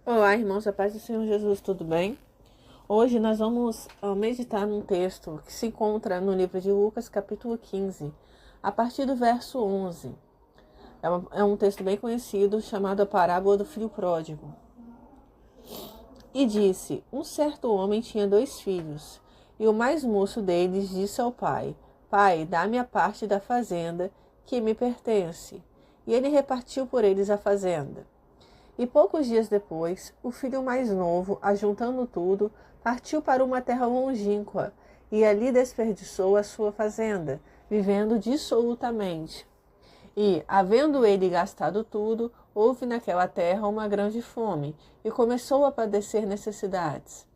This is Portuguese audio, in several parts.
Olá, irmãos, a paz do Senhor Jesus, tudo bem? Hoje nós vamos meditar num texto que se encontra no livro de Lucas, capítulo 15, a partir do verso 11. É um texto bem conhecido, chamado a parábola do filho pródigo. E disse: um certo homem tinha 2 filhos, e o mais moço deles disse ao pai: Pai, dá-me a parte da fazenda que me pertence. E ele repartiu por eles a fazenda. E poucos dias depois, o filho mais novo, ajuntando tudo, partiu para uma terra longínqua e ali desperdiçou a sua fazenda, vivendo dissolutamente. E, havendo ele gastado tudo, houve naquela terra uma grande fome, e começou a padecer necessidades.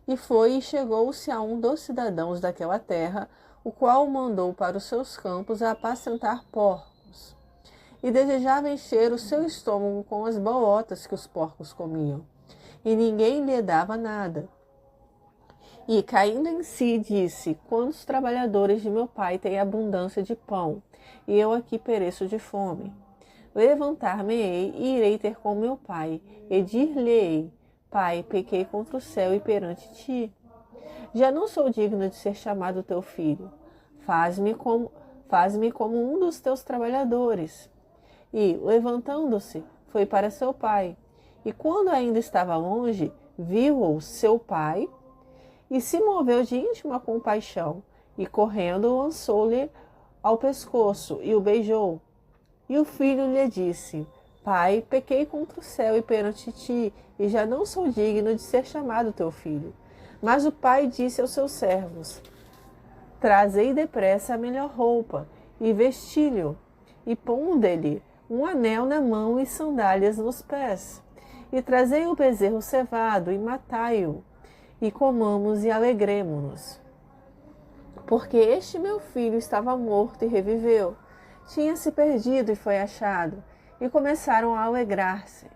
E foi e chegou-se a um dos cidadãos daquela terra, o qual o mandou para os seus campos a apacentar porcos. E desejava encher o seu estômago com as bolotas que os porcos comiam. E ninguém lhe dava nada. E, caindo em si, disse: quantos trabalhadores de meu pai têm abundância de pão, e eu aqui pereço de fome. Levantar-me-ei e irei ter com meu pai, e dir-lhe-ei: Pai, pequei contra o céu e perante ti. Já não sou digno de ser chamado teu filho. Faz-me como um dos teus trabalhadores. E, levantando-se, foi para seu pai. E quando ainda estava longe, viu-o seu pai e se moveu de íntima compaixão, e correndo lançou-lhe ao pescoço e o beijou. E o filho lhe disse: Pai, pequei contra o céu e perante ti, e já não sou digno de ser chamado teu filho. Mas o pai disse aos seus servos: Trazei depressa a melhor roupa, e vesti-lhe, e ponde-lhe um anel na mão e sandálias nos pés. E trazei o bezerro cevado, e matai-o, e comamos e alegremo-nos. Porque este meu filho estava morto e reviveu, tinha se perdido e foi achado, e começaram a alegrar-se.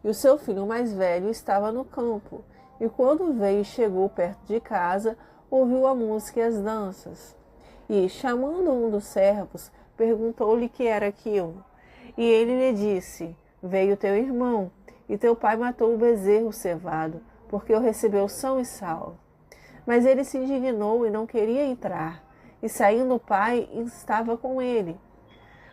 E o seu filho mais velho estava no campo, e quando veio e chegou perto de casa, ouviu a música e as danças. E, chamando um dos servos, perguntou-lhe que era aquilo. E ele lhe disse: Veio teu irmão, e teu pai matou o bezerro cevado, porque o recebeu são e salvo. Mas ele se indignou e não queria entrar. E saindo o pai, estava com ele.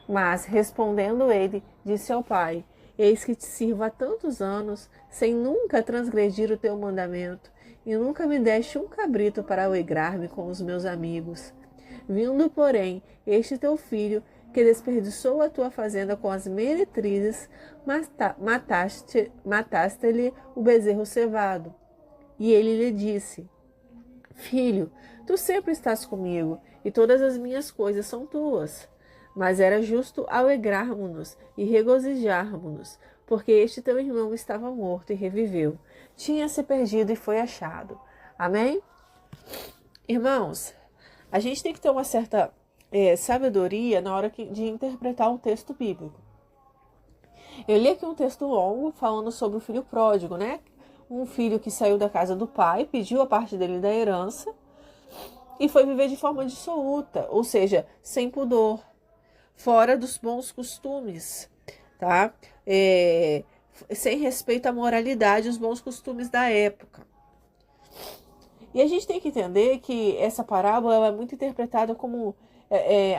Mas, respondendo ele, disse ao pai: Eis que te sirvo há tantos anos, sem nunca transgredir o teu mandamento, e nunca me deste um cabrito para alegrar-me com os meus amigos. Vindo, porém, este teu filho, que desperdiçou a tua fazenda com as meretrizes, mataste-lhe o bezerro cevado. E ele lhe disse: Filho, tu sempre estás comigo, e todas as minhas coisas são tuas. Mas era justo alegrarmos-nos e regozijarmos-nos, porque este teu irmão estava morto e reviveu, tinha se perdido e foi achado. Amém? Irmãos, a gente tem que ter uma certa sabedoria na hora de interpretar um texto bíblico. Eu li aqui um texto longo falando sobre o filho pródigo, né? Um filho que saiu da casa do pai, pediu a parte dele da herança e foi viver de forma dissoluta, ou seja, sem pudor, fora dos bons costumes, tá? Sem respeito à moralidade e os bons costumes da época. E a gente tem que entender que essa parábola ela é muito interpretada como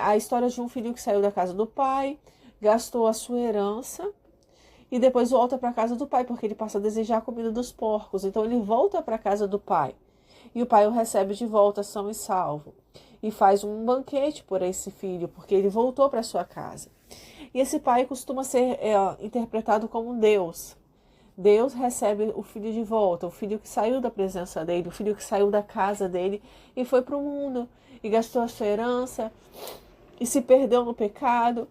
a história de um filho que saiu da casa do pai, gastou a sua herança e depois volta para a casa do pai, porque ele passa a desejar a comida dos porcos. Então ele volta para a casa do pai e o pai o recebe de volta são e salvo. E faz um banquete por esse filho, porque ele voltou para sua casa. E esse pai costuma ser interpretado como Deus. Deus recebe o filho de volta, o filho que saiu da presença dele, o filho que saiu da casa dele e foi para o mundo e gastou a sua herança e se perdeu no pecado.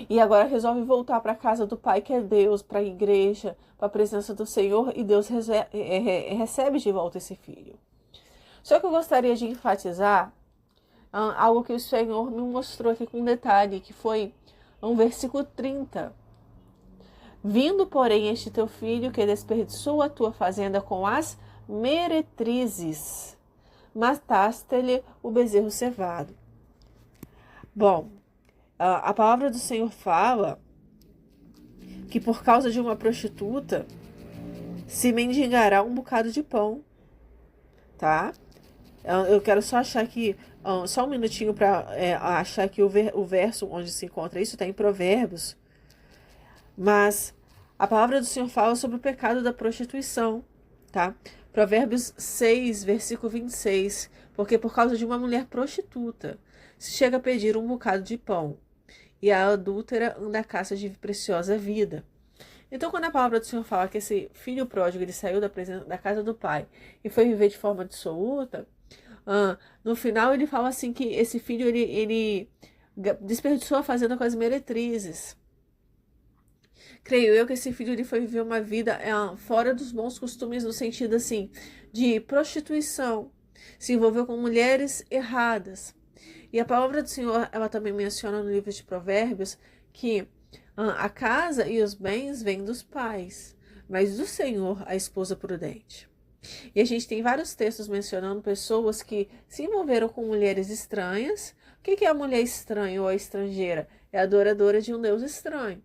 E agora resolve voltar para a casa do Pai, que é Deus, para a igreja, para a presença do Senhor, e Deus recebe de volta esse filho. Só que eu gostaria de enfatizar algo que o Senhor me mostrou aqui com detalhe, que foi um versículo 30. Vindo, porém, este teu filho, que desperdiçou a tua fazenda com as meretrizes, mataste-lhe o bezerro cevado. Bom, a palavra do Senhor fala que por causa de uma prostituta, se mendigará um bocado de pão, tá? Eu quero só achar aqui, só um minutinho para achar aqui o verso onde se encontra isso, está em Provérbios. Mas a palavra do Senhor fala sobre o pecado da prostituição, tá? Provérbios 6, versículo 26. Porque por causa de uma mulher prostituta, se chega a pedir um bocado de pão, e a adúltera anda à caça de preciosa vida. Então, quando a palavra do Senhor fala que esse filho pródigo ele saiu da casa do pai e foi viver de forma dissoluta, no final ele fala assim que esse filho ele desperdiçou a fazenda com as meretrizes. Creio eu que esse filho ele foi viver uma vida fora dos bons costumes, no sentido assim de prostituição, se envolveu com mulheres erradas. E a palavra do Senhor, ela também menciona no livro de Provérbios que a casa e os bens vêm dos pais, mas do Senhor a esposa prudente. E a gente tem vários textos mencionando pessoas que se envolveram com mulheres estranhas. O que é a mulher estranha ou a estrangeira? É a adoradora de um Deus estranho.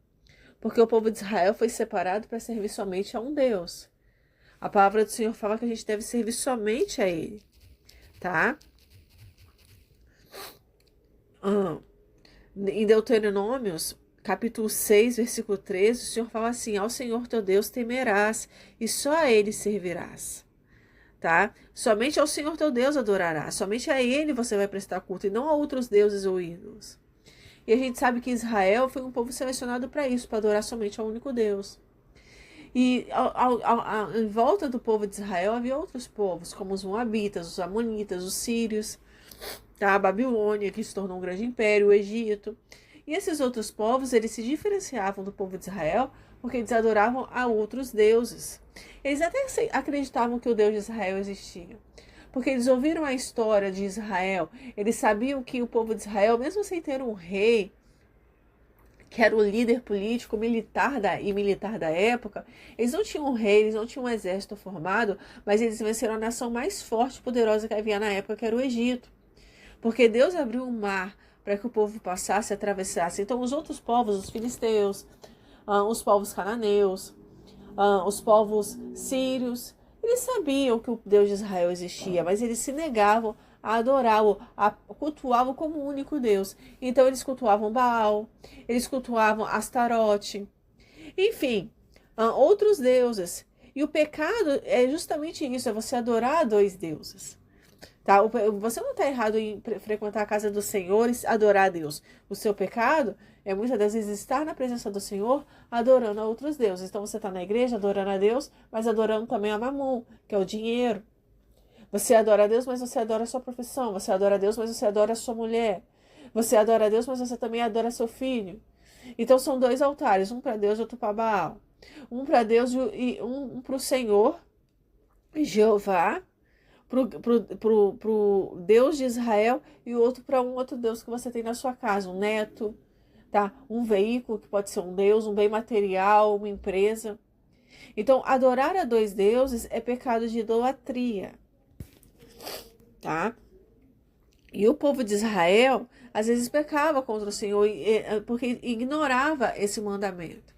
Porque o povo de Israel foi separado para servir somente a um Deus. A palavra do Senhor fala que a gente deve servir somente a Ele, tá? Em Deuteronômios, capítulo 6, versículo 13, o Senhor fala assim: ao Senhor teu Deus temerás e só a Ele servirás, tá? Somente ao Senhor teu Deus adorarás, somente a Ele você vai prestar culto e não a outros deuses ou ídolos. E a gente sabe que Israel foi um povo selecionado para isso, para adorar somente ao único Deus. E em volta do povo de Israel havia outros povos, como os Moabitas, os Amonitas, os Sírios, tá? A Babilônia, que se tornou um grande império, o Egito. E esses outros povos, eles se diferenciavam do povo de Israel porque eles adoravam a outros deuses. Eles até acreditavam que o Deus de Israel existia, porque eles ouviram a história de Israel. Eles sabiam que o povo de Israel, mesmo sem ter um rei, que era o líder político, militar da época, eles não tinham um rei, eles não tinham um exército formado, mas eles venceram a nação mais forte e poderosa que havia na época, que era o Egito. Porque Deus abriu um mar para que o povo passasse e atravessasse. Então os outros povos, os filisteus, os povos cananeus, os povos sírios, eles sabiam que o Deus de Israel existia, mas eles se negavam a adorá-lo, a cultuá-lo como o único Deus. Então eles cultuavam Baal, eles cultuavam Astarote, enfim, outros deuses. E o pecado é justamente isso, é você adorar a dois deuses. Tá? Você não está errado em frequentar a casa do Senhor e adorar a Deus. O seu pecado é muitas das vezes estar na presença do Senhor adorando a outros deuses. Então você está na igreja adorando a Deus, mas adorando também a Mamon, que é o dinheiro. Você adora a Deus, mas você adora a sua profissão. Você adora a Deus, mas você adora a sua mulher. Você adora a Deus, mas você também adora seu filho. Então são dois altares, um para Deus e outro para Baal. Um para Deus e um para o Senhor, Jeová, pro Deus de Israel, e o outro para um outro Deus que você tem na sua casa, um neto, tá? Um veículo que pode ser um Deus, um bem material, uma empresa. Então, adorar a dois deuses é pecado de idolatria, tá? E o povo de Israel, às vezes, pecava contra o Senhor porque ignorava esse mandamento.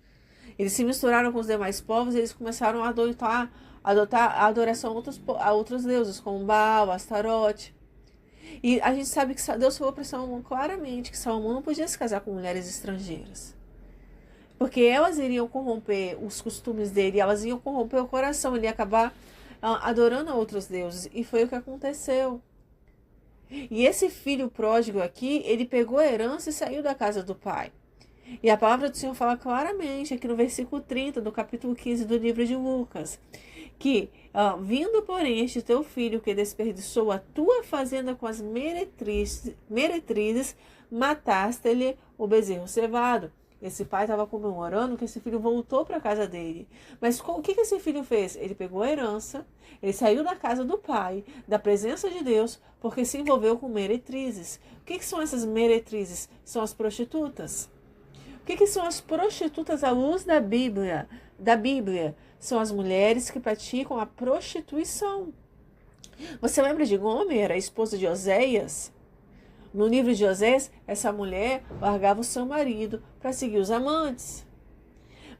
Eles se misturaram com os demais povos e eles começaram a adotar a adoração a outros deuses, como Baal, Astarote. E a gente sabe que Deus falou para Salomão claramente que Salomão não podia se casar com mulheres estrangeiras, porque elas iriam corromper os costumes dele, elas iam corromper o coração, ele ia acabar adorando a outros deuses. E foi o que aconteceu. E esse filho pródigo aqui, ele pegou a herança e saiu da casa do pai. E a palavra do Senhor fala claramente aqui no versículo 30 do capítulo 15 do livro de Lucas, que vindo porém este teu filho que desperdiçou a tua fazenda com as meretrizes, mataste-lhe o bezerro cevado. Esse pai estava comemorando que esse filho voltou para a casa dele. Mas o que esse filho fez? Ele pegou a herança, ele saiu da casa do pai, da presença de Deus, porque se envolveu com meretrizes. O que são essas meretrizes? São as prostitutas. O que são as prostitutas à luz da Bíblia? São as mulheres que praticam a prostituição. Você lembra de Gomer, a esposa de Oséias? No livro de Oséias, essa mulher largava o seu marido para seguir os amantes.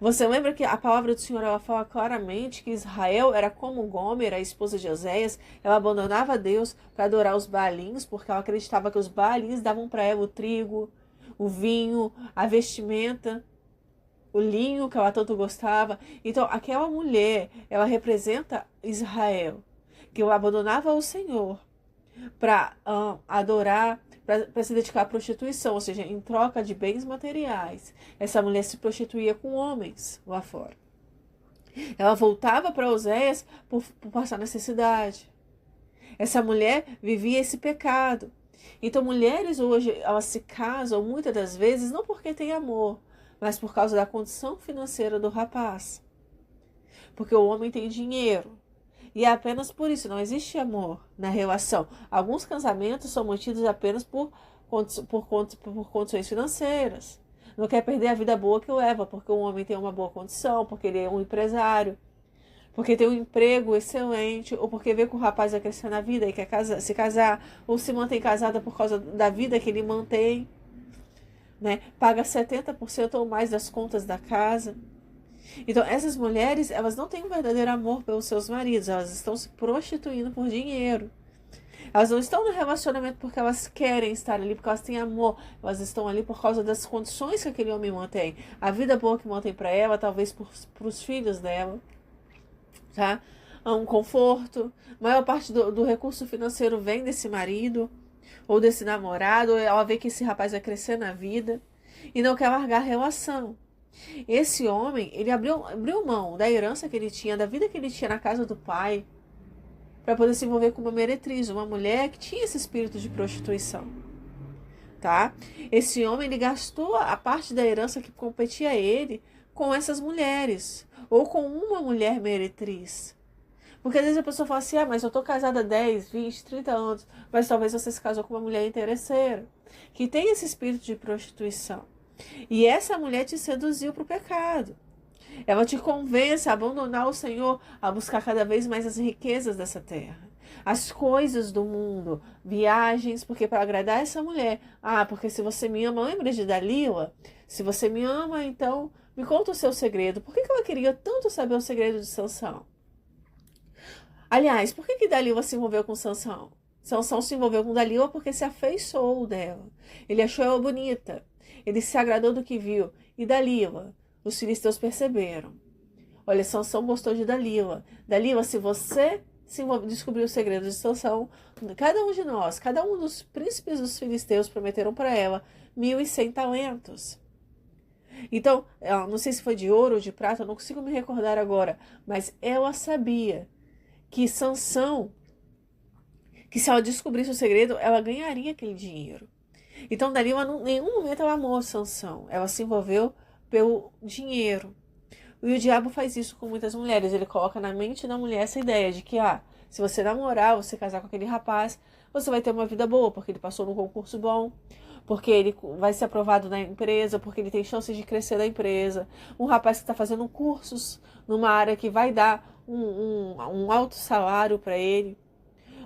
Você lembra que a palavra do Senhor ela fala claramente que Israel era como Gomer, a esposa de Oséias. Ela abandonava Deus para adorar os Baalins, porque ela acreditava que os Baalins davam para ela o trigo, o vinho, a vestimenta, o linho que ela tanto gostava. Então, aquela mulher, ela representa Israel, que abandonava o Senhor para adorar, para se dedicar à prostituição, ou seja, em troca de bens materiais. Essa mulher se prostituía com homens lá fora. Ela voltava para Oséias por passar necessidade. Essa mulher vivia esse pecado. Então, mulheres hoje, elas se casam muitas das vezes não porque tem amor, mas por causa da condição financeira do rapaz. Porque o homem tem dinheiro. E é apenas por isso, não existe amor na relação. Alguns casamentos são mantidos apenas por condições financeiras. Não quer perder a vida boa que leva, porque o homem tem uma boa condição, porque ele é um empresário, porque tem um emprego excelente, ou porque vê que o rapaz vai crescer na vida e quer se casar, ou se mantém casada por causa da vida que ele mantém, né? Paga 70% ou mais das contas da casa. Então, essas mulheres, elas não têm um verdadeiro amor pelos seus maridos, elas estão se prostituindo por dinheiro. Elas não estão no relacionamento porque elas querem estar ali, porque elas têm amor. Elas estão ali por causa das condições que aquele homem mantém. A vida boa que mantém para ela, talvez para os filhos dela, tá? Um conforto. A maior parte do recurso financeiro vem desse marido ou desse namorado. Ou ela vê que esse rapaz vai crescer na vida e não quer largar a relação. Esse homem, ele abriu mão da herança que ele tinha, da vida que ele tinha na casa do pai, para poder se envolver com uma meretriz, uma mulher que tinha esse espírito de prostituição, tá? Esse homem, ele gastou a parte da herança que competia a ele com essas mulheres, ou com uma mulher meretriz. Porque às vezes a pessoa fala assim, mas eu tô casada há 10, 20, 30 anos, mas talvez você se casou com uma mulher interesseira, que tem esse espírito de prostituição. E essa mulher te seduziu para o pecado. Ela te convence a abandonar o Senhor, a buscar cada vez mais as riquezas dessa terra, as coisas do mundo, viagens, porque para agradar essa mulher, porque se você me ama, lembra de Dalila? Se você me ama, então me conta o seu segredo. Por que ela queria tanto saber o segredo de Sansão? Aliás, por que Dalila se envolveu com Sansão? Sansão se envolveu com Dalila porque se afeiçoou dela. Ele achou ela bonita. Ele se agradou do que viu. E Dalila, os filisteus perceberam. Olha, Sansão gostou de Dalila. Dalila, se você descobrir o segredo de Sansão, cada um de nós, cada um dos príncipes dos filisteus prometeram para ela 1.100 talentos. Então, não sei se foi de ouro ou de prata, não consigo me recordar agora, mas ela sabia que Sansão, que se ela descobrisse o segredo, ela ganharia aquele dinheiro. Então, Dalila, em nenhum momento ela amou Sansão. Ela se envolveu pelo dinheiro. E o diabo faz isso com muitas mulheres. Ele coloca na mente da mulher essa ideia de que, se você namorar, você casar com aquele rapaz, você vai ter uma vida boa, porque ele passou num concurso bom, porque ele vai ser aprovado na empresa, porque ele tem chances de crescer na empresa. Um rapaz que está fazendo cursos numa área que vai dar um alto salário para ele.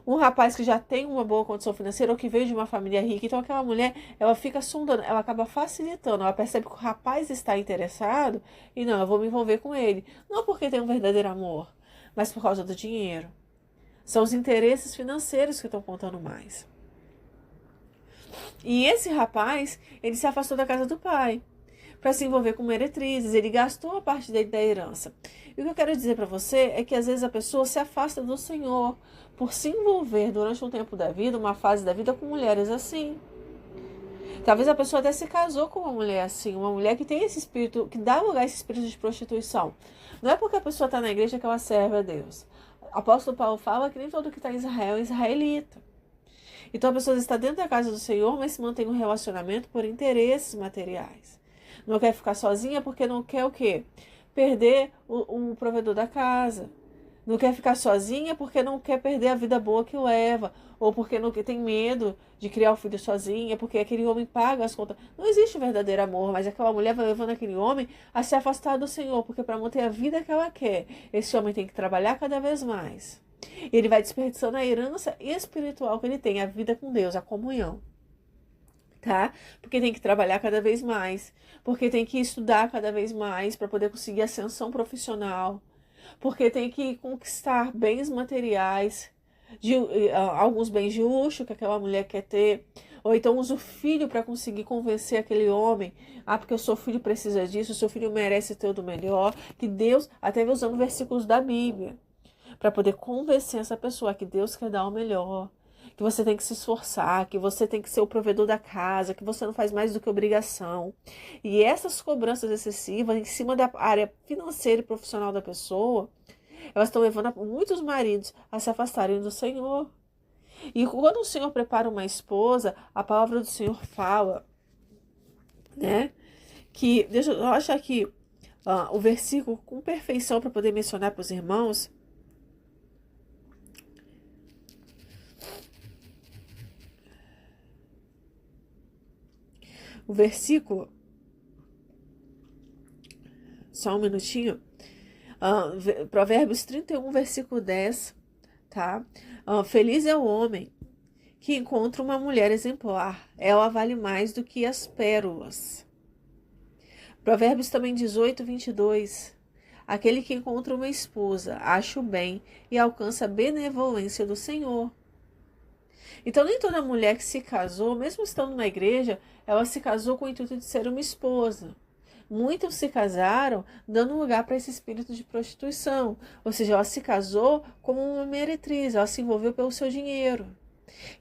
Um rapaz que já tem uma boa condição financeira ou que veio de uma família rica. Então aquela mulher, ela fica sondando, ela acaba facilitando, ela percebe que o rapaz está interessado e não, eu vou me envolver com ele. Não porque tem um verdadeiro amor, mas por causa do dinheiro. São os interesses financeiros que estão contando mais. E esse rapaz, ele se afastou da casa do pai para se envolver com meretrizes, ele gastou a parte dele da herança. E o que eu quero dizer para você é que às vezes a pessoa se afasta do Senhor por se envolver durante um tempo da vida, uma fase da vida, com mulheres assim. Talvez a pessoa até se casou com uma mulher assim, uma mulher que tem esse espírito, que dá lugar a esse espírito de prostituição. Não é porque a pessoa está na igreja que ela serve a Deus. O apóstolo Paulo fala que nem todo que está em Israel é israelita. Então a pessoa está dentro da casa do Senhor, mas se mantém um relacionamento por interesses materiais. Não quer ficar sozinha porque não quer o quê? Perder o provedor da casa. Não quer ficar sozinha porque não quer perder a vida boa que leva. Ou porque não tem medo de criar o filho sozinha, porque aquele homem paga as contas. Não existe verdadeiro amor, mas aquela mulher vai levando aquele homem a se afastar do Senhor, porque para manter a vida que ela quer, esse homem tem que trabalhar cada vez mais. Ele vai desperdiçando a herança espiritual que ele tem, a vida com Deus, a comunhão. tá? Porque tem que trabalhar cada vez mais, porque tem que estudar cada vez mais para poder conseguir ascensão profissional, porque tem que conquistar bens materiais, alguns bens de luxo que aquela mulher quer ter, ou então usa o filho para conseguir convencer aquele homem, porque o seu filho precisa disso, o seu filho merece ter o do melhor, que Deus, até usando versículos da Bíblia, para poder convencer essa pessoa que Deus quer dar o melhor, que você tem que se esforçar, que você tem que ser o provedor da casa, que você não faz mais do que obrigação. E essas cobranças excessivas em cima da área financeira e profissional da pessoa, elas estão levando muitos maridos a se afastarem do Senhor. E quando o Senhor prepara uma esposa, a palavra do Senhor fala, né? Que, deixa eu achar aqui o versículo com perfeição para poder mencionar para os irmãos. O versículo, só um minutinho, Provérbios 31, versículo 10, tá? Feliz é o homem que encontra uma mulher exemplar, ela vale mais do que as pérolas. Provérbios também 18, 22, aquele que encontra uma esposa, acha o bem e alcança a benevolência do Senhor. Então, nem toda mulher que se casou, mesmo estando na igreja, ela se casou com o intuito de ser uma esposa. Muitos se casaram dando lugar para esse espírito de prostituição. Ou seja, ela se casou como uma meretriz, ela se envolveu pelo seu dinheiro.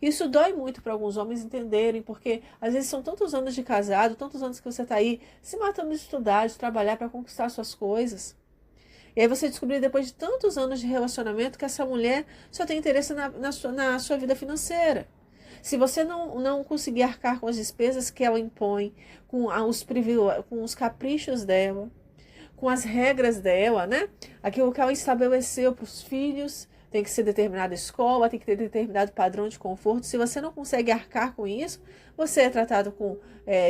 Isso dói muito para alguns homens entenderem, porque às vezes são tantos anos de casado, tantos anos que você está aí se matando de estudar, de trabalhar para conquistar suas coisas. E aí você descobrir depois de tantos anos de relacionamento que essa mulher só tem interesse na sua vida financeira. Se você não conseguir arcar com as despesas que ela impõe, com os caprichos dela, com as regras dela, né? Aquilo que ela estabeleceu para os filhos, tem que ser determinada escola, tem que ter determinado padrão de conforto. Se você não consegue arcar com isso, você é tratado com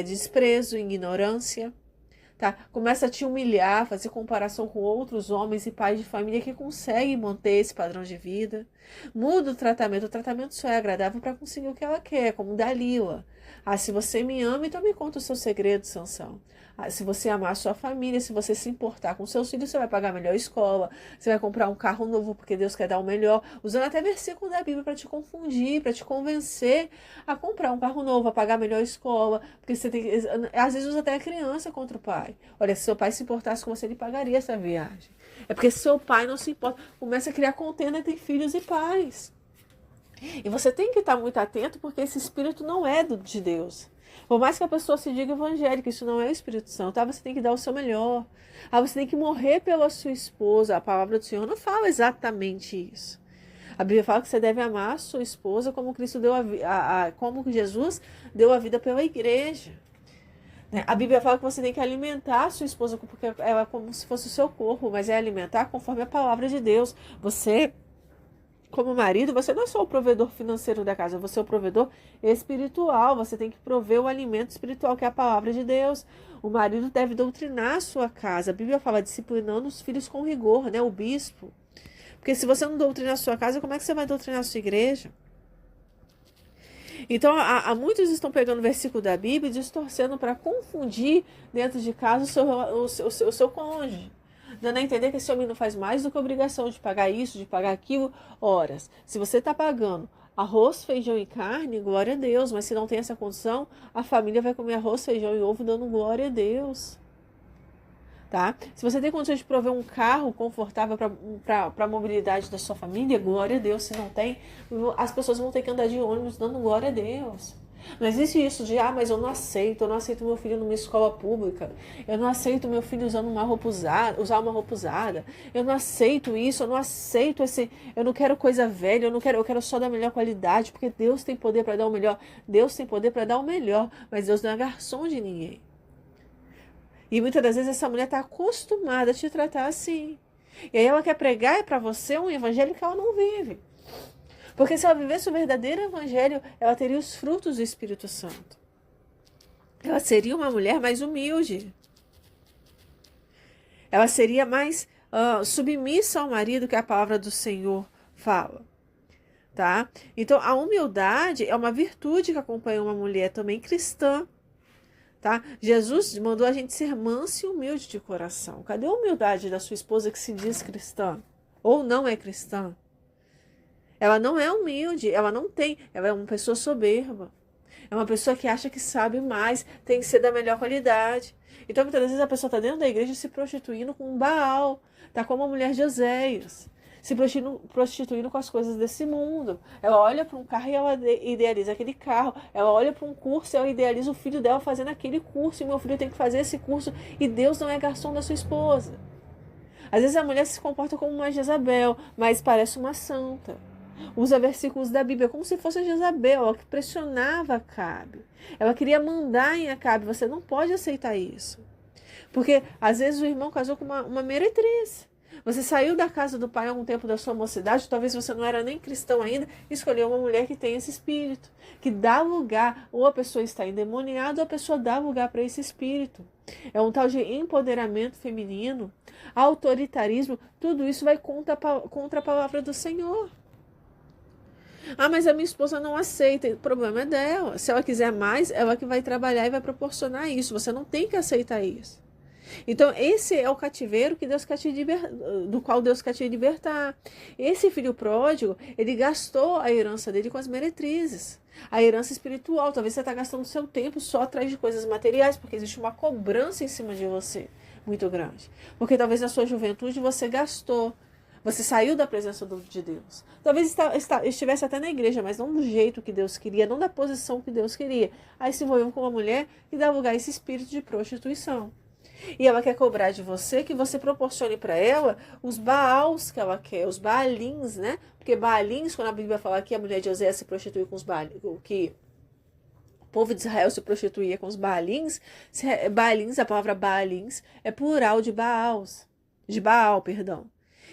desprezo, ignorância. Tá? Começa a te humilhar, fazer comparação com outros homens e pais de família que conseguem manter esse padrão de vida. Muda o tratamento só é agradável para conseguir o que ela quer, como Dalila. Se você me ama, então me conta o seu segredo, Sansão. Se você amar a sua família, se você se importar com seus filhos, você vai pagar a melhor escola, você vai comprar um carro novo porque Deus quer dar o melhor, usando até versículo da Bíblia para te confundir, para te convencer a comprar um carro novo, a pagar a melhor escola, porque você tem, às vezes usa até a criança contra o pai. Olha, se seu pai se importasse com você, ele pagaria essa viagem. É porque seu pai não se importa, começa a criar contenda entre filhos e pais. E você tem que estar muito atento, porque esse espírito não é de Deus. Por mais que a pessoa se diga evangélica, isso não é o Espírito Santo. Você tem que dar o seu melhor. Você tem que morrer pela sua esposa. A palavra do Senhor não fala exatamente isso. A Bíblia fala que você deve amar a sua esposa como Cristo deu como Jesus deu a vida pela igreja. A Bíblia fala que você tem que alimentar a sua esposa, porque ela é como se fosse o seu corpo, mas é alimentar conforme a palavra de Deus. Você, como marido, você não é só o provedor financeiro da casa, você é o provedor espiritual. Você tem que prover o alimento espiritual, que é a palavra de Deus. O marido deve doutrinar a sua casa. A Bíblia fala disciplinando os filhos com rigor, né? O bispo. Porque se você não doutrinar a sua casa, como é que você vai doutrinar a sua igreja? Então, muitos estão pegando o versículo da Bíblia e distorcendo para confundir dentro de casa o seu cônjuge, dando a entender que esse homem não faz mais do que a obrigação de pagar isso, de pagar aquilo. Ora, se você está pagando arroz, feijão e carne, glória a Deus, mas se não tem essa condição, a família vai comer arroz, feijão e ovo dando glória a Deus. Tá? Se você tem condições de prover um carro confortável para a mobilidade da sua família, glória a Deus. Se não tem, as pessoas vão ter que andar de ônibus dando glória a Deus. Não existe isso de, mas eu não aceito meu filho numa escola pública, eu não aceito meu filho usar uma roupa usada, eu não aceito isso, eu não aceito eu não quero coisa velha, eu quero só da melhor qualidade, porque Deus tem poder para dar o melhor, Deus tem poder para dar o melhor, mas Deus não é garçom de ninguém. E muitas das vezes essa mulher está acostumada a te tratar assim. E aí ela quer pregar para você um evangelho que ela não vive. Porque se ela vivesse o verdadeiro evangelho, ela teria os frutos do Espírito Santo. Ela seria uma mulher mais humilde. Ela seria mais submissa ao marido, que a palavra do Senhor fala. tá? Então, a humildade é uma virtude que acompanha uma mulher também cristã, tá? Jesus mandou a gente ser manso e humilde de coração. Cadê a humildade da sua esposa que se diz cristã? Ou não é cristã? Ela não é humilde, ela é uma pessoa soberba. É uma pessoa que acha que sabe mais, tem que ser da melhor qualidade. Então, muitas vezes a pessoa está dentro da igreja se prostituindo com um Baal, tá como a mulher de Oséias, se prostituindo com as coisas desse mundo. Ela olha para um carro e ela idealiza aquele carro. Ela olha para um curso e ela idealiza o filho dela fazendo aquele curso. E meu filho tem que fazer esse curso. E Deus não é garçom da sua esposa. Às vezes a mulher se comporta como uma Jezabel, mas parece uma santa. Usa versículos da Bíblia como se fosse a Jezabel, ela que pressionava Acabe. Ela queria mandar em Acabe. Você não pode aceitar isso. Porque às vezes o irmão casou com uma meretriz. Você saiu da casa do pai há um tempo da sua mocidade, talvez você não era nem cristão ainda, e escolheu uma mulher que tem esse espírito, que dá lugar, ou a pessoa está endemoniada, ou a pessoa dá lugar para esse espírito. É um tal de empoderamento feminino, autoritarismo, tudo isso vai contra a palavra do Senhor. Ah, mas a minha esposa não aceita. O problema é dela. Se ela quiser mais, ela que vai trabalhar e vai proporcionar isso. Você não tem que aceitar isso. Então, esse é o cativeiro que Deus quer do qual Deus quer te libertar. Esse filho pródigo, ele gastou a herança dele com as meretrizes. A herança espiritual. Talvez você está gastando seu tempo só atrás de coisas materiais, porque existe uma cobrança em cima de você muito grande. Porque talvez na sua juventude você gastou. Você saiu da presença de Deus. Talvez estivesse até na igreja, mas não do jeito que Deus queria, não da posição que Deus queria. Aí se envolveu com uma mulher e dá lugar a esse espírito de prostituição. E ela quer cobrar de você que você proporcione para ela os baals que ela quer, os baalins, né? Porque baalins, quando a Bíblia fala que a mulher de Oséias se prostitui com os baalins, que o povo de Israel se prostituía com os baalins, a palavra baalins é plural de baals, de Baal, perdão.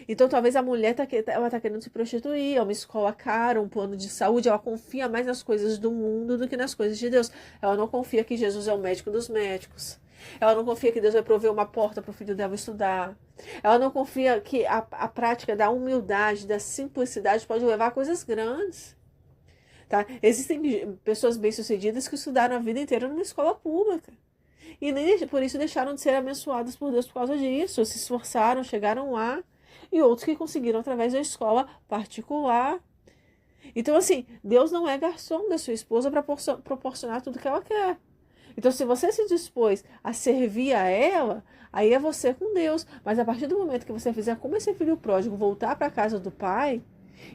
Então, talvez a mulher ela tá querendo se prostituir, é uma escola cara, um plano de saúde, ela confia mais nas coisas do mundo do que nas coisas de Deus. Ela não confia que Jesus é o médico dos médicos. Ela não confia que Deus vai prover uma porta para o filho dela estudar. Ela não confia que a prática da humildade, da simplicidade pode levar a coisas grandes. Tá? Existem pessoas bem-sucedidas que estudaram a vida inteira numa escola pública. E nem por isso deixaram de ser abençoadas por Deus por causa disso. Se esforçaram, chegaram lá. E outros que conseguiram através da escola particular. Então, assim, Deus não é garçom da sua esposa para proporcionar tudo que ela quer. Então, se você se dispôs a servir a ela, aí é você com Deus. Mas a partir do momento que você fizer como esse filho pródigo, voltar para a casa do pai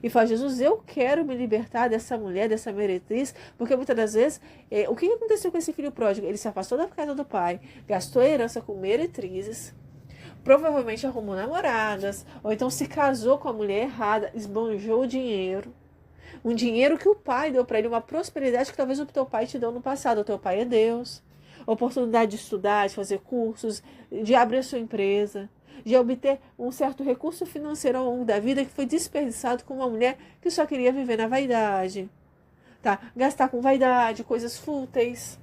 e falar, Jesus, eu quero me libertar dessa mulher, dessa meretriz, porque muitas das vezes, o que aconteceu com esse filho pródigo? Ele se afastou da casa do pai, gastou a herança com meretrizes, provavelmente arrumou namoradas, ou então se casou com a mulher errada, esbanjou o dinheiro. Um dinheiro que o pai deu para ele, uma prosperidade que talvez o teu pai te deu no passado. O teu pai é Deus. Oportunidade de estudar, de fazer cursos, de abrir a sua empresa, de obter um certo recurso financeiro ao longo da vida que foi desperdiçado com uma mulher que só queria viver na vaidade. Tá? Gastar com vaidade, coisas fúteis.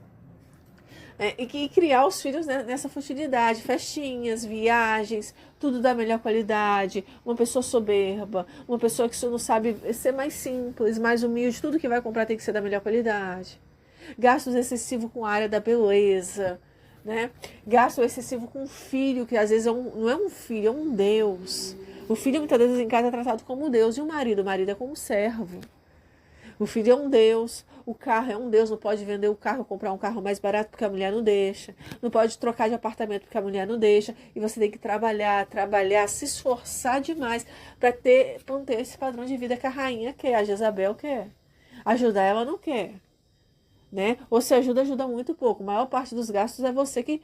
E criar os filhos, né, nessa futilidade, festinhas, viagens, tudo da melhor qualidade, uma pessoa soberba, uma pessoa que não sabe ser mais simples, mais humilde, tudo que vai comprar tem que ser da melhor qualidade. Gastos excessivos com a área da beleza, né? Gasto excessivo com o filho, que às vezes não é um filho, é um Deus. O filho muitas vezes em casa é tratado como Deus, e o marido é como servo. O filho é um Deus, o carro é um Deus, não pode vender o carro, comprar um carro mais barato porque a mulher não deixa, não pode trocar de apartamento porque a mulher não deixa, e você tem que trabalhar, se esforçar demais para manter esse padrão de vida que a rainha quer, a Jezabel quer. Ajudar ela não quer, né? Ou se ajuda muito pouco, a maior parte dos gastos é você que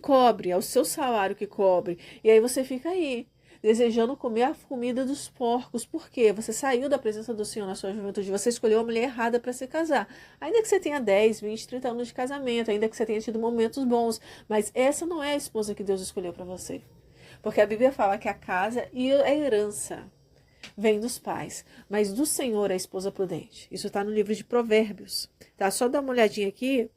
cobre, é o seu salário que cobre, e aí você fica aí, desejando comer a comida dos porcos. Por quê? Você saiu da presença do Senhor na sua juventude, você escolheu a mulher errada para se casar. Ainda que você tenha 10, 20, 30 anos de casamento, ainda que você tenha tido momentos bons, mas essa não é a esposa que Deus escolheu para você. Porque a Bíblia fala que a casa e a herança vem dos pais, mas do Senhor é a esposa prudente. Isso está no livro de Provérbios. Tá? Só dá uma olhadinha aqui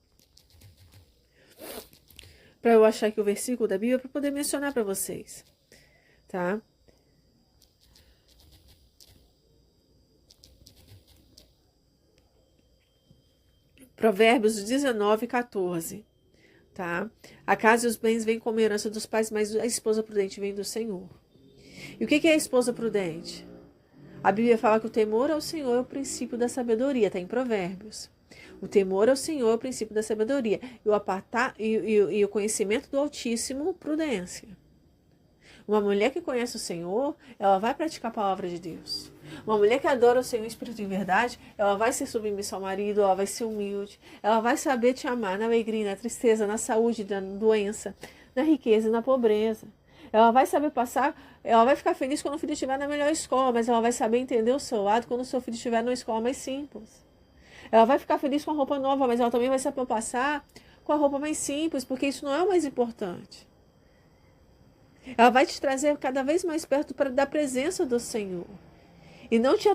para eu achar aqui o versículo da Bíblia para poder mencionar para vocês. Tá? Provérbios 19, 14. Tá? A casa e os bens vêm como herança dos pais, mas a esposa prudente vem do Senhor. E o que é a esposa prudente? A Bíblia fala que o temor ao Senhor é o princípio da sabedoria, está em Provérbios. O temor ao Senhor é o princípio da sabedoria. E o conhecimento do Altíssimo, prudência. Uma mulher que conhece o Senhor, ela vai praticar a palavra de Deus. Uma mulher que adora o Senhor em espírito e em verdade, ela vai ser submissa ao marido, ela vai ser humilde, ela vai saber te amar na alegria, na tristeza, na saúde, na doença, na riqueza e na pobreza. Ela vai saber passar, ela vai ficar feliz quando o filho estiver na melhor escola, mas ela vai saber entender o seu lado quando o seu filho estiver numa escola mais simples. Ela vai ficar feliz com a roupa nova, mas ela também vai saber passar com a roupa mais simples, porque isso não é o mais importante. Ela vai te trazer cada vez mais perto da presença do Senhor. E não te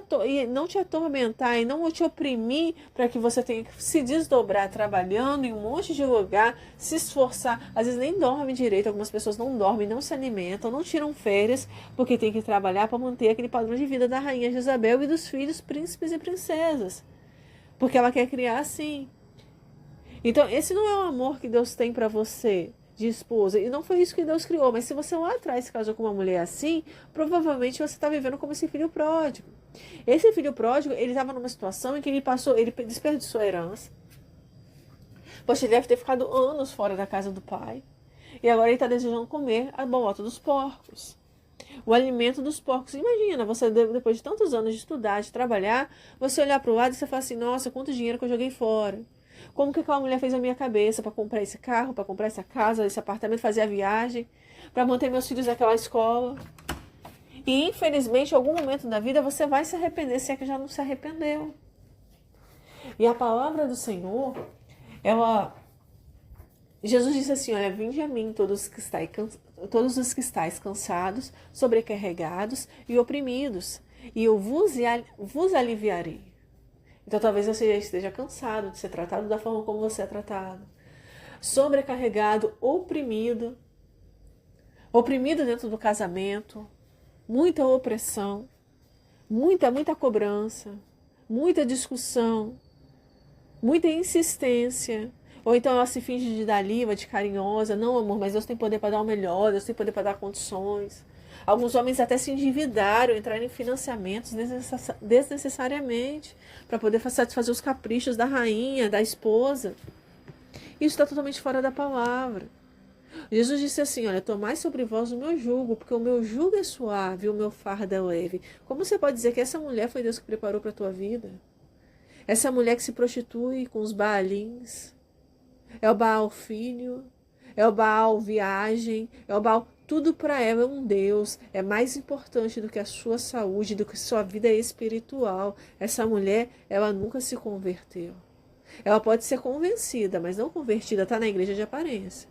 atormentar e não te oprimir para que você tenha que se desdobrar trabalhando em um monte de lugar, se esforçar. Às vezes nem dorme direito, algumas pessoas não dormem, não se alimentam, não tiram férias, porque tem que trabalhar para manter aquele padrão de vida da rainha Jezabel e dos filhos príncipes e princesas. Porque ela quer criar assim. Então, esse não é o amor que Deus tem para você, de esposa. E não foi isso que Deus criou. Mas se você lá atrás se casou com uma mulher assim, provavelmente você está vivendo como esse filho pródigo. Esse filho pródigo, ele estava numa situação em que ele desperdiçou a herança. Poxa, ele deve ter ficado anos fora da casa do pai. E agora ele está desejando comer a bolota dos porcos. O alimento dos porcos. Imagina, você depois de tantos anos de estudar, de trabalhar, você olhar para o lado e você fala assim, nossa, quanto dinheiro que eu joguei fora. Como que aquela mulher fez a minha cabeça para comprar esse carro, para comprar essa casa, esse apartamento, fazer a viagem, para manter meus filhos naquela escola. E infelizmente, em algum momento da vida, você vai se arrepender, se é que já não se arrependeu. E a palavra do Senhor, Jesus disse assim, olha, vinde a mim todos os que estáis cansados, sobrecarregados e oprimidos, e eu vos aliviarei. Então talvez você já esteja cansado de ser tratado da forma como você é tratado. Sobrecarregado, oprimido dentro do casamento, muita opressão, muita cobrança, muita discussão, muita insistência. Ou então ela se finge de daliva, de carinhosa. Não, amor, mas Deus tem poder para dar o melhor, Deus tem poder para dar condições. Alguns homens até se endividaram, entraram em financiamentos desnecessariamente para poder satisfazer os caprichos da rainha, da esposa. Isso está totalmente fora da palavra. Jesus disse assim, olha, tomai sobre vós o meu jugo, porque o meu jugo é suave e o meu fardo é leve. Como você pode dizer que essa mulher foi Deus que preparou para a tua vida? Essa mulher que se prostitui com os baalins, é o Baal filho, é o Baal viagem, é o Baal... Tudo para ela é um Deus, é mais importante do que a sua saúde, do que a sua vida espiritual. Essa mulher, ela nunca se converteu. Ela pode ser convencida, mas não convertida, está na igreja de aparência.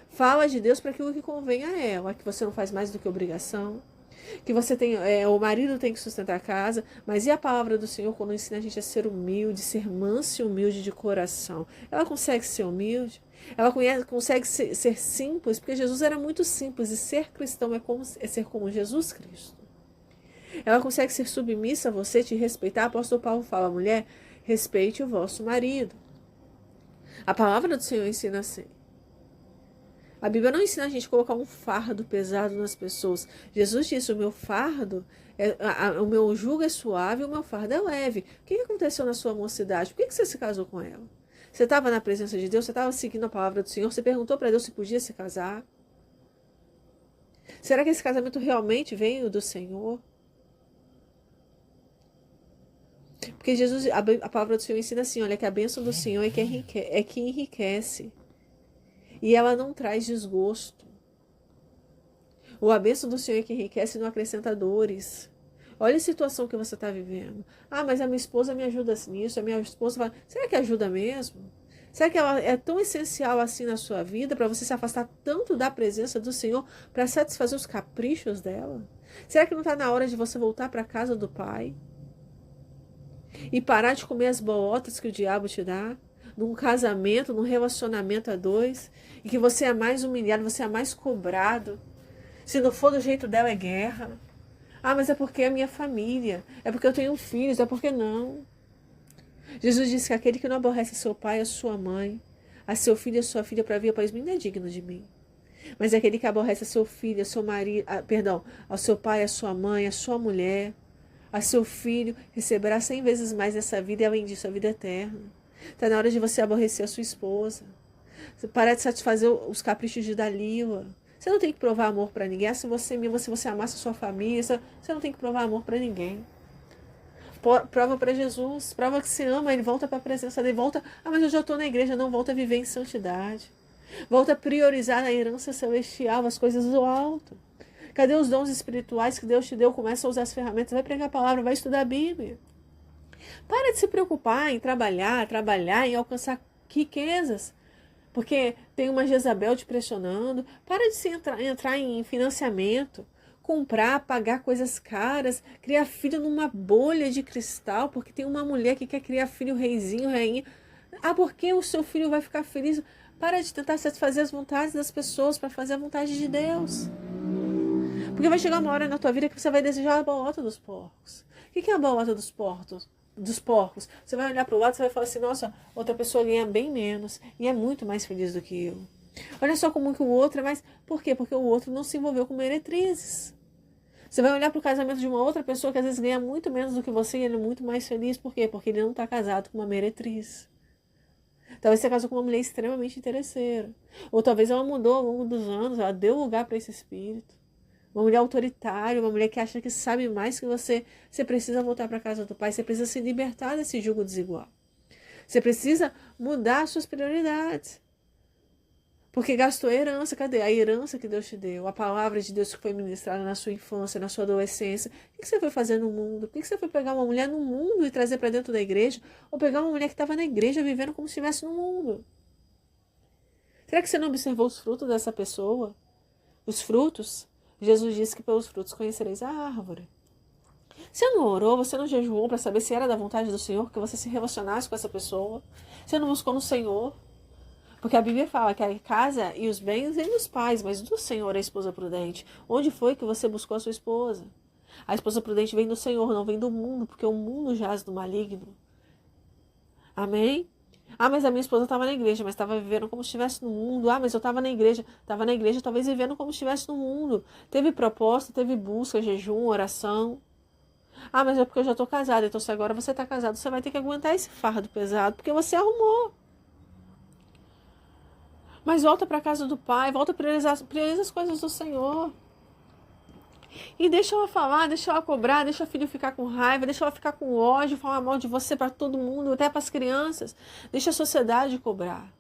Fala de Deus para aquilo que convém a ela, que você não faz mais do que obrigação, que você tem, o marido tem que sustentar a casa, mas e a palavra do Senhor quando ensina a gente a ser humilde, ser manso e humilde de coração? Ela consegue ser humilde? Ela consegue ser simples, porque Jesus era muito simples, e ser cristão é ser como Jesus Cristo. Ela consegue ser submissa a você, te respeitar. O apóstolo Paulo fala, mulher, respeite o vosso marido. A palavra do Senhor ensina assim. A Bíblia não ensina a gente a colocar um fardo pesado nas pessoas. Jesus disse, o meu fardo, o meu jugo é suave e o meu fardo é leve. O que aconteceu na sua mocidade? Por que você se casou com ela? Você estava na presença de Deus? Você estava seguindo a palavra do Senhor? Você perguntou para Deus se podia se casar? Será que esse casamento realmente veio do Senhor? Porque Jesus, a palavra do Senhor ensina assim, olha, que a bênção do Senhor é que enriquece. E ela não traz desgosto. A bênção do Senhor é que enriquece e não acrescenta dores. Olha a situação que você está vivendo. Ah, mas a minha esposa me ajuda nisso, a minha esposa fala, será que ajuda mesmo? Será que ela é tão essencial assim na sua vida para você se afastar tanto da presença do Senhor para satisfazer os caprichos dela? Será que não está na hora de você voltar para a casa do Pai? E parar de comer as bolotas que o diabo te dá? Num casamento, num relacionamento a dois, e que você é mais humilhado, você é mais cobrado. Se não for do jeito dela, é guerra. Ah, mas é porque é a minha família, é porque eu tenho filhos, é porque não. Jesus disse que aquele que não aborrece a seu pai, a sua mãe, a seu filho e a sua filha para vir após mim não é digno de mim. Mas aquele que aborrece a seu filho, a seu marido, ao seu pai, a sua mãe, a sua mulher, a seu filho, receberá 100 vezes mais nessa vida e além disso a vida eterna. Está na hora de você aborrecer a sua esposa. Parar de satisfazer os caprichos de Dalila. Você não tem que provar amor para ninguém. Se você me ama, se você amasse a sua família, você não tem que provar amor para ninguém. Prova para Jesus, prova que se ama, ele volta para a presença dele, volta, mas eu já estou na igreja, não, volta a viver em santidade. Volta a priorizar a herança celestial, as coisas do alto. Cadê os dons espirituais que Deus te deu? Começa a usar as ferramentas, vai pregar a palavra, vai estudar a Bíblia. Para de se preocupar em trabalhar, em alcançar riquezas. Porque tem uma Jezabel te pressionando. Para de se entrar em financiamento. Comprar, pagar coisas caras. Criar filho numa bolha de cristal. Porque tem uma mulher que quer criar filho reizinho, rainha. Porque o seu filho vai ficar feliz? Para de tentar satisfazer as vontades das pessoas para fazer a vontade de Deus. Porque vai chegar uma hora na tua vida que você vai desejar a bolota dos porcos. O que é a bolota dos porcos? Você vai olhar para o lado e vai falar assim, nossa, outra pessoa ganha bem menos e é muito mais feliz do que eu. Olha só como que o outro é mais... Por quê? Porque o outro não se envolveu com meretrizes. Você vai olhar para o casamento de uma outra pessoa que às vezes ganha muito menos do que você e ele é muito mais feliz. Por quê? Porque ele não está casado com uma meretriz. Talvez você casou com uma mulher extremamente interesseira. Ou talvez ela mudou ao longo dos anos, ela deu lugar para esse espírito. Uma mulher autoritária, uma mulher que acha que sabe mais que você. Você precisa voltar para a casa do pai, você precisa se libertar desse jugo desigual. Você precisa mudar as suas prioridades. Porque gastou a herança, cadê? A herança que Deus te deu, a palavra de Deus que foi ministrada na sua infância, na sua adolescência. O que você foi fazer no mundo? Por que você foi pegar uma mulher no mundo e trazer para dentro da igreja? Ou pegar uma mulher que estava na igreja vivendo como se estivesse no mundo? Será que você não observou os frutos dessa pessoa? Os frutos? Jesus disse que pelos frutos conhecereis a árvore. Você não orou, você não jejuou para saber se era da vontade do Senhor que você se relacionasse com essa pessoa? Você não buscou no Senhor? Porque a Bíblia fala que a casa e os bens vêm dos pais, mas do Senhor é a esposa prudente. Onde foi que você buscou a sua esposa? A esposa prudente vem do Senhor, não vem do mundo, porque o mundo jaz do maligno. Amém? Mas a minha esposa estava na igreja, mas estava vivendo como se estivesse no mundo. Mas eu estava na igreja, talvez vivendo como se estivesse no mundo. Teve proposta, teve busca, jejum, oração. Mas é porque eu já estou casada, então se agora você está casado, você vai ter que aguentar esse fardo pesado, porque você arrumou. Mas volta para a casa do pai, volta a prioriza as coisas do Senhor. E deixa ela falar, deixa ela cobrar, deixa o filho ficar com raiva, deixa ela ficar com ódio, falar mal de você para todo mundo, até para as crianças. Deixa a sociedade cobrar.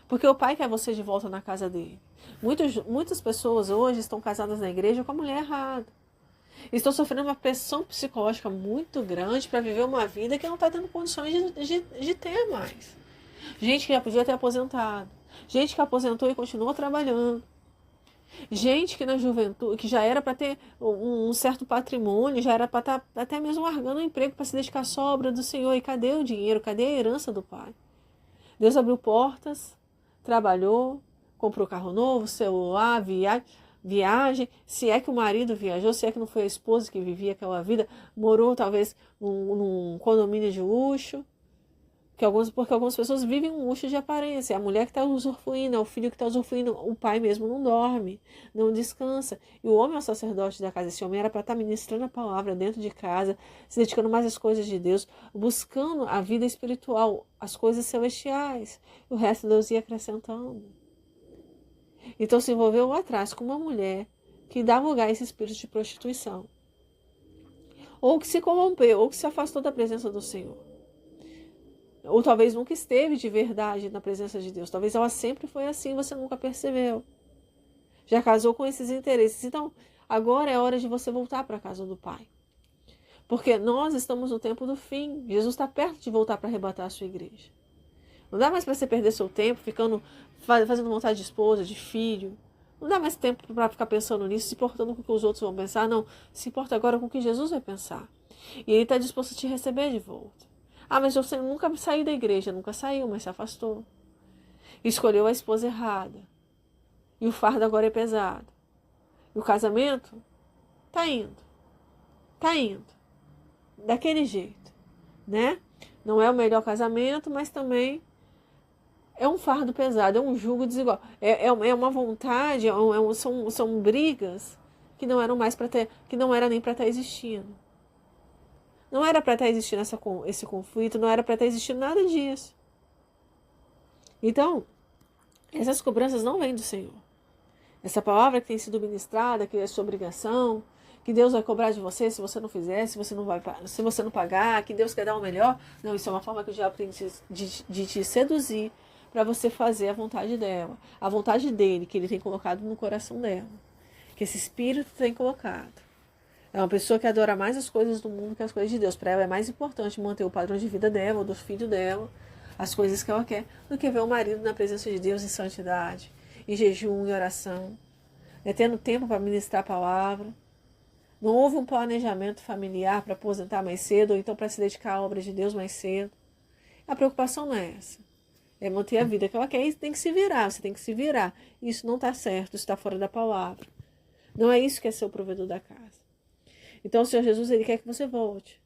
Porque o pai quer você de volta na casa dele. Muitas pessoas hoje estão casadas na igreja com a mulher errada. Estão sofrendo uma pressão psicológica muito grande para viver uma vida que não está tendo condições de ter mais. Gente que já podia ter aposentado. Gente que aposentou e continua trabalhando. Gente que na juventude, que já era para ter um certo patrimônio, já era para estar até mesmo largando o emprego para se dedicar à obra do Senhor. E cadê o dinheiro? Cadê a herança do pai? Deus abriu portas, trabalhou, comprou carro novo, celular, viagem. Se é que o marido viajou, se é que não foi a esposa que vivia aquela vida, morou talvez num condomínio de luxo. Porque algumas pessoas vivem um luxo de aparência. É a mulher que está usufruindo, é o filho que está usufruindo. O pai mesmo não dorme, não descansa. E o homem é o sacerdote da casa. Esse homem era para estar ministrando a palavra dentro de casa, se dedicando mais às coisas de Deus, buscando a vida espiritual, as coisas celestiais. E o resto Deus ia acrescentando. Então se envolveu lá atrás com uma mulher que dá lugar a esse espírito de prostituição. Ou que se corrompeu, ou que se afastou da presença do Senhor. Ou talvez nunca esteve de verdade na presença de Deus. Talvez ela sempre foi assim, você nunca percebeu. Já casou com esses interesses. Então, agora é hora de você voltar para a casa do Pai. Porque nós estamos no tempo do fim. Jesus está perto de voltar para arrebatar a sua igreja. Não dá mais para você perder seu tempo fazendo vontade de esposa, de filho. Não dá mais tempo para ficar pensando nisso, se importando com o que os outros vão pensar. Não, se importa agora com o que Jesus vai pensar. E Ele está disposto a te receber de volta. Mas eu nunca saí da igreja. Nunca saiu, mas se afastou. Escolheu a esposa errada. E o fardo agora é pesado. E o casamento tá indo. Tá indo. Daquele jeito, né? Não é o melhor casamento, mas também é um fardo pesado, é um jugo desigual. É uma vontade, são brigas que não eram mais para ter, que não era nem para estar existindo. Não era para estar existindo esse conflito, não era para estar existindo nada disso. Então, essas cobranças não vêm do Senhor. Essa palavra que tem sido ministrada, que é sua obrigação, que Deus vai cobrar de você se você não fizer, se você não pagar, que Deus quer dar o melhor. Não, isso é uma forma que o diabo tem de te seduzir para você fazer a vontade dela, a vontade dele, que ele tem colocado no coração dela, que esse espírito tem colocado. É uma pessoa que adora mais as coisas do mundo que as coisas de Deus. Para ela é mais importante manter o padrão de vida dela, ou do filho dela, as coisas que ela quer, do que ver o marido na presença de Deus em santidade, em jejum e oração, tendo tempo para ministrar a palavra. Não houve um planejamento familiar para aposentar mais cedo, ou então para se dedicar à obra de Deus mais cedo. A preocupação não é essa. É manter a vida que ela quer e tem que se virar, você tem que se virar. Isso não está certo, isso está fora da palavra. Não é isso que é ser o provedor da casa. Então o Senhor Jesus, Ele quer que você volte.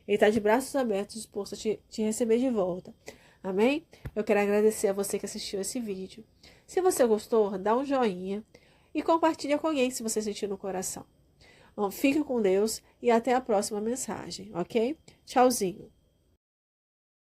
Ele está de braços abertos, disposto a te receber de volta. Amém? Eu quero agradecer a você que assistiu esse vídeo. Se você gostou, dá um joinha e compartilha com alguém se você sentir no coração. Fique com Deus e até a próxima mensagem, ok? Tchauzinho.